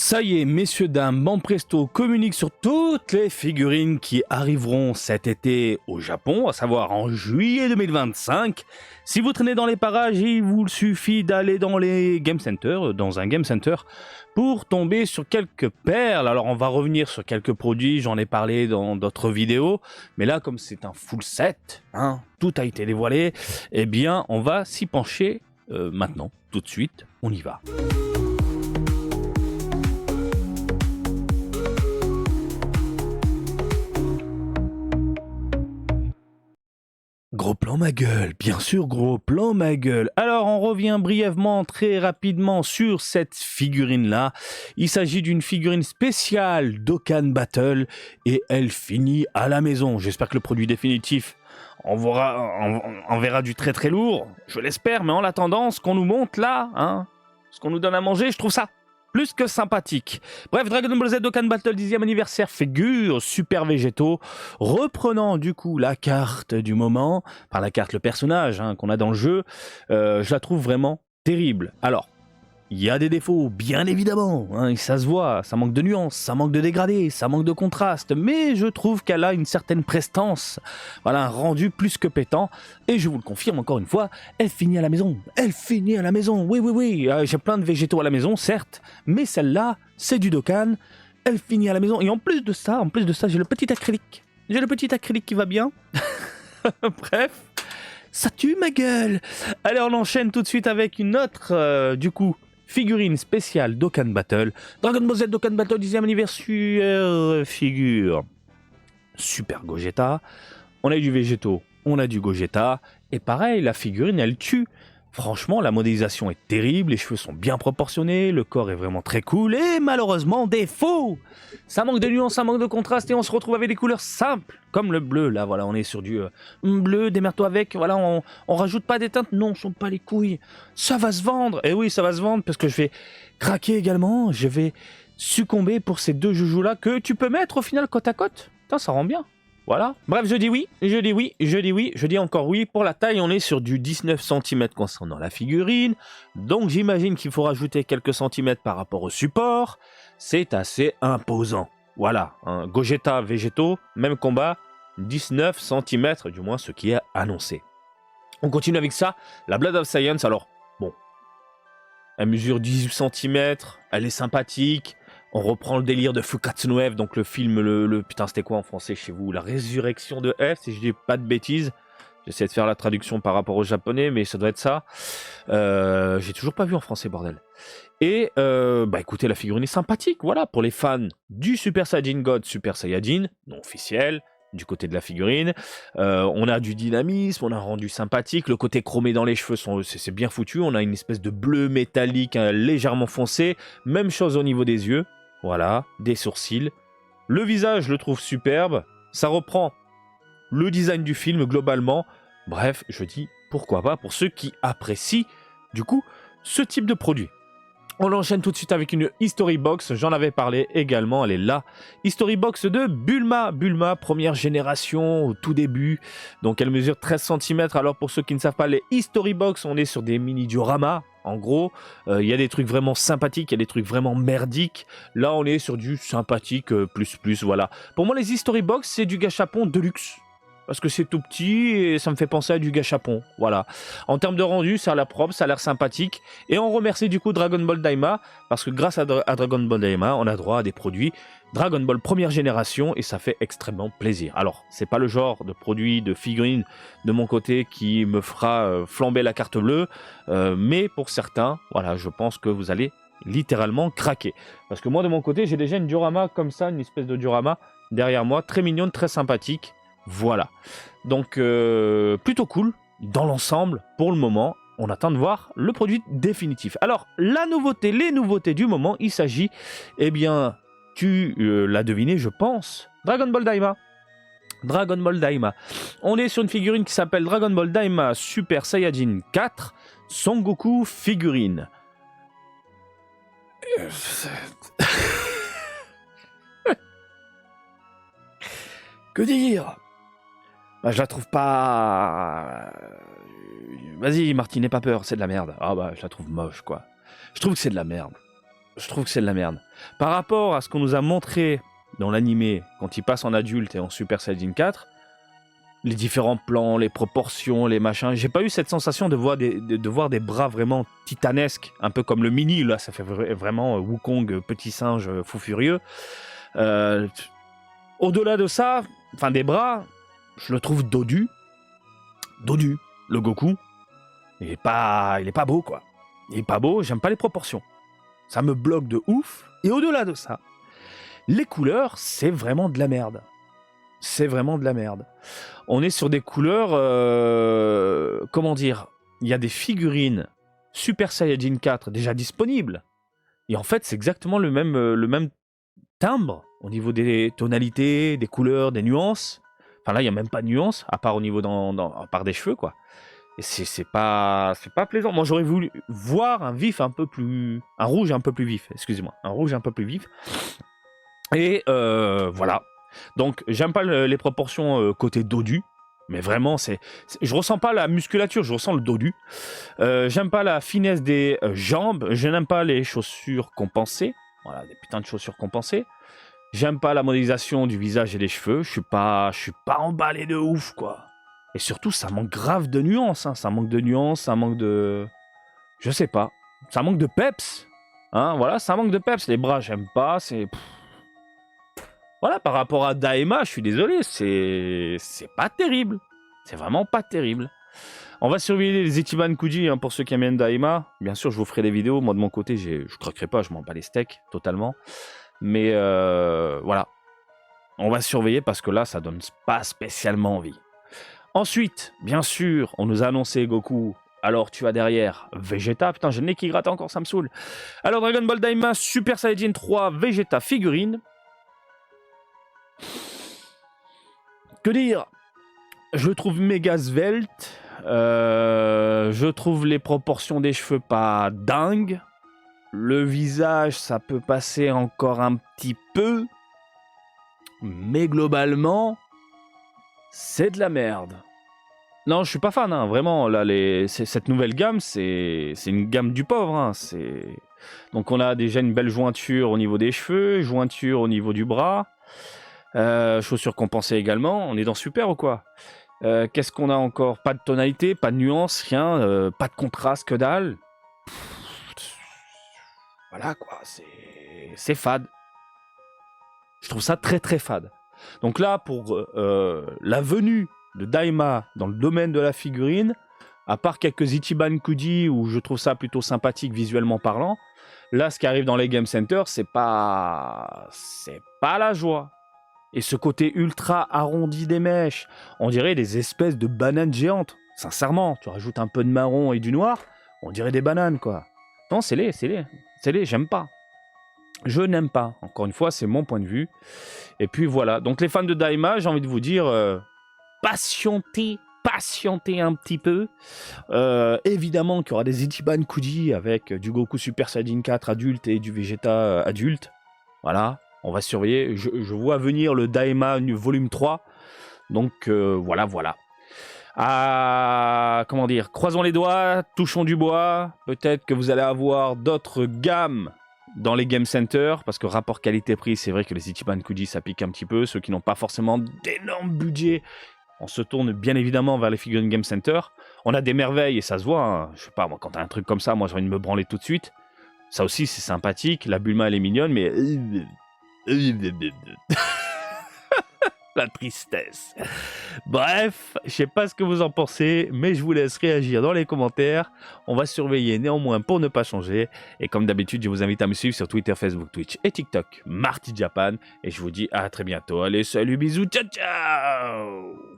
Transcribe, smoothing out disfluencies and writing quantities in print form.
Ça y est, messieurs, dames, Banpresto communique sur toutes les figurines qui arriveront cet été au Japon, à savoir en juillet 2025. Si vous traînez dans les parages, il vous suffit d'aller dans les game centers, dans un game center, pour tomber sur quelques perles. Alors on va revenir sur quelques produits, j'en ai parlé dans d'autres vidéos, mais là comme c'est un full set, tout a été dévoilé, eh bien on va s'y pencher maintenant, tout de suite, on y va. Gros plan ma gueule, bien sûr gros plan ma gueule. Alors on revient brièvement, très rapidement sur cette figurine-là. Il s'agit d'une figurine spéciale Dokkan Battle et elle finit à la maison. J'espère que le produit définitif on verra du très très lourd, je l'espère, mais en attendant, ce qu'on nous montre là, ce qu'on nous donne à manger, je trouve ça plus que sympathique. Bref, Dragon Ball Z Dokkan Battle 10e anniversaire figure super végétaux, reprenant du coup la carte du moment, enfin la carte, le personnage qu'on a dans le jeu, je la trouve vraiment terrible. Alors, il y a des défauts, bien évidemment, et ça se voit, ça manque de nuances, ça manque de dégradé, ça manque de contraste, mais je trouve qu'elle a une certaine prestance, voilà, un rendu plus que pétant, et je vous le confirme encore une fois, elle finit à la maison, oui, j'ai plein de végétaux à la maison, certes, mais celle-là, c'est du Dokkan, elle finit à la maison, et en plus de ça, j'ai le petit acrylique qui va bien, bref, ça tue ma gueule. Allez, on enchaîne tout de suite avec une autre, figurine spéciale Dokkan Battle. Dragon Ball Z Dokkan Battle 10e anniversaire figure Super Gogeta. On a du végétaux, on a du Gogeta. Et pareil, la figurine, elle tue. Franchement, la modélisation est terrible, les cheveux sont bien proportionnés, le corps est vraiment très cool, et malheureusement, défaut. Ça manque de nuances, ça manque de contraste, et on se retrouve avec des couleurs simples, comme le bleu, là, voilà, on est sur du bleu, démerde-toi avec, voilà, on rajoute pas des teintes, non, on s'en pas les couilles, ça va se vendre, et oui, ça va se vendre, parce que je vais craquer également, je vais succomber pour ces deux joujoux-là, que tu peux mettre au final côte à côte, putain, ça rend bien. Voilà. Bref, je dis encore oui. Pour la taille, on est sur du 19 cm concernant la figurine. Donc j'imagine qu'il faut rajouter quelques centimètres par rapport au support. C'est assez imposant. Voilà. Gogeta, végétaux, même combat, 19 cm, du moins ce qui est annoncé. On continue avec ça. La Blood of Science, alors, bon. Elle mesure 18 cm, elle est sympathique. On reprend le délire de Fukatsu no F, donc le film, putain c'était quoi en français chez vous? La résurrection de F, si je dis pas de bêtises. J'essaie de faire la traduction par rapport au japonais, mais ça doit être ça. J'ai toujours pas vu en français, bordel. Et, écoutez, la figurine est sympathique, voilà, pour les fans du Super Saiyajin God, Super Saiyajin, non officiel, du côté de la figurine. On a du dynamisme, on a un rendu sympathique, le côté chromé dans les cheveux, c'est bien foutu, on a une espèce de bleu métallique légèrement foncé, même chose au niveau des yeux. Voilà, des sourcils. Le visage, je le trouve superbe. Ça reprend le design du film globalement. Bref, je dis pourquoi pas pour ceux qui apprécient du coup ce type de produit. On enchaîne tout de suite avec une History Box, j'en avais parlé également, elle est là. History Box de Bulma, première génération au tout début, donc elle mesure 13 cm. Alors pour ceux qui ne savent pas, les History Box, on est sur des mini dioramas, en gros, il y a des trucs vraiment sympathiques, il y a des trucs vraiment merdiques. Là on est sur du sympathique plus, voilà. Pour moi les History Box, c'est du gâchapon de luxe. Parce que c'est tout petit et ça me fait penser à du gâchapon, voilà. En termes de rendu, ça a l'air propre, ça a l'air sympathique. Et on remercie du coup Dragon Ball Daima, parce que grâce à Dragon Ball Daima, on a droit à des produits Dragon Ball première génération, et ça fait extrêmement plaisir. Alors, c'est pas le genre de produit, de figurine de mon côté qui me fera flamber la carte bleue, mais pour certains, voilà, je pense que vous allez littéralement craquer. Parce que moi, de mon côté, j'ai déjà une diorama comme ça, une espèce de diorama derrière moi, très mignonne, très sympathique. Voilà, donc plutôt cool dans l'ensemble pour le moment. On attend de voir le produit définitif. Alors, les nouveautés du moment, il s'agit, eh bien, tu l'as deviné, je pense, Dragon Ball Daima. Dragon Ball Daima. On est sur une figurine qui s'appelle Dragon Ball Daima Super Saiyajin 4 Son Goku figurine. Que dire? Bah, je la trouve pas... Vas-y, Martin, n'aie pas peur, c'est de la merde. Ah bah, je la trouve moche, quoi. Je trouve que c'est de la merde. je trouve que c'est de la merde. Par rapport à ce qu'on nous a montré dans l'animé, quand il passe en adulte et en Super Saiyajin 4, les différents plans, les proportions, les machins, j'ai pas eu cette sensation de voir des bras vraiment titanesques, un peu comme le mini, là, ça fait vraiment Wukong, petit singe fou furieux. Au-delà de ça, enfin des bras, je le trouve dodu. Dodu. Le Goku, il est pas beau, quoi. Il est pas beau, j'aime pas les proportions. Ça me bloque de ouf. Et au-delà de ça, les couleurs, c'est vraiment de la merde. C'est vraiment de la merde. On est sur des couleurs... comment dire? Il y a des figurines Super Saiyajin 4 déjà disponibles. Et en fait, c'est exactement le même timbre au niveau des tonalités, des couleurs, des nuances. Enfin là, il n'y a même pas de nuances, à part au niveau à part des cheveux, quoi. Et c'est pas plaisant. Moi, j'aurais voulu voir un rouge un peu plus vif, excusez-moi. Un rouge un peu plus vif. Et voilà. Donc, j'aime pas les proportions côté dodu. Mais vraiment, je ressens pas la musculature, je ressens le dodu. J'aime pas la finesse des jambes. Je n'aime pas les chaussures compensées. Voilà, des putains de chaussures compensées. J'aime pas la modélisation du visage et des cheveux. Je suis pas emballé de ouf, quoi. Et surtout, ça manque grave de nuances. Hein. Ça manque de nuances, ça manque de... Je sais pas. Ça manque de peps. Hein, voilà, ça manque de peps. Les bras, j'aime pas. Voilà, par rapport à Daima, je suis désolé. C'est pas terrible. C'est vraiment pas terrible. On va surveiller les Ichiban Kuji pour ceux qui aiment Daima. Bien sûr, je vous ferai des vidéos. Moi, de mon côté, je craquerai pas. Je m'en bats les steaks, totalement. Mais voilà. On va surveiller parce que là, ça donne pas spécialement envie. Ensuite, bien sûr, on nous a annoncé Goku. Alors, tu as derrière Vegeta. Putain, j'ai le nez qui gratte encore, ça me saoule. Alors, Dragon Ball Daima Super Saiyajin 3 Vegeta figurine. Que dire? Je le trouve méga svelte. Je trouve les proportions des cheveux pas dingues. Le visage, ça peut passer encore un petit peu. Mais globalement, c'est de la merde. Non, je suis pas fan, hein. Vraiment. Là, cette nouvelle gamme, c'est une gamme du pauvre. Hein. Donc, on a déjà une belle jointure au niveau des cheveux, jointure au niveau du bras, chaussures compensées également. On est dans super ou quoi? Qu'est-ce qu'on a encore? Pas de tonalité, pas de nuance, rien, pas de contraste, que dalle. Voilà quoi, c'est fade. Je trouve ça très très fade. Donc là, pour la venue de Daima dans le domaine de la figurine, à part quelques Ichiban Kuji où je trouve ça plutôt sympathique visuellement parlant, là, ce qui arrive dans les Game Center, c'est pas la joie. Et ce côté ultra arrondi des mèches, on dirait des espèces de bananes géantes. Sincèrement, tu rajoutes un peu de marron et du noir, on dirait des bananes, quoi. Non, c'est laid, j'aime pas. Je n'aime pas. Encore une fois, c'est mon point de vue. Et puis voilà. Donc les fans de Daima, j'ai envie de vous dire, patientez un petit peu. Évidemment qu'il y aura des Ichiban Kuji avec du Goku Super Saiyajin 4 adulte et du Vegeta adulte. Voilà. On va surveiller. Je vois venir le Daima volume 3. Donc voilà. Comment dire, croisons les doigts, touchons du bois. Peut-être que vous allez avoir d'autres gammes dans les Game Center, parce que rapport qualité-prix, c'est vrai que les Ichiban Kuji, ça pique un petit peu. Ceux qui n'ont pas forcément d'énormes budgets, on se tourne bien évidemment vers les figurines Game Center. On a des merveilles et ça se voit. Hein. Je sais pas, moi, quand t'as un truc comme ça, moi, j'ai envie de me branler tout de suite. Ça aussi, c'est sympathique. La Bulma, elle est mignonne, mais... La tristesse. Bref, je sais pas ce que vous en pensez, mais je vous laisse réagir dans les commentaires. On va surveiller néanmoins pour ne pas changer. Et comme d'habitude, je vous invite à me suivre sur Twitter, Facebook, Twitch et TikTok, Marty Japan. Et je vous dis à très bientôt. Allez, salut, bisous, ciao, ciao!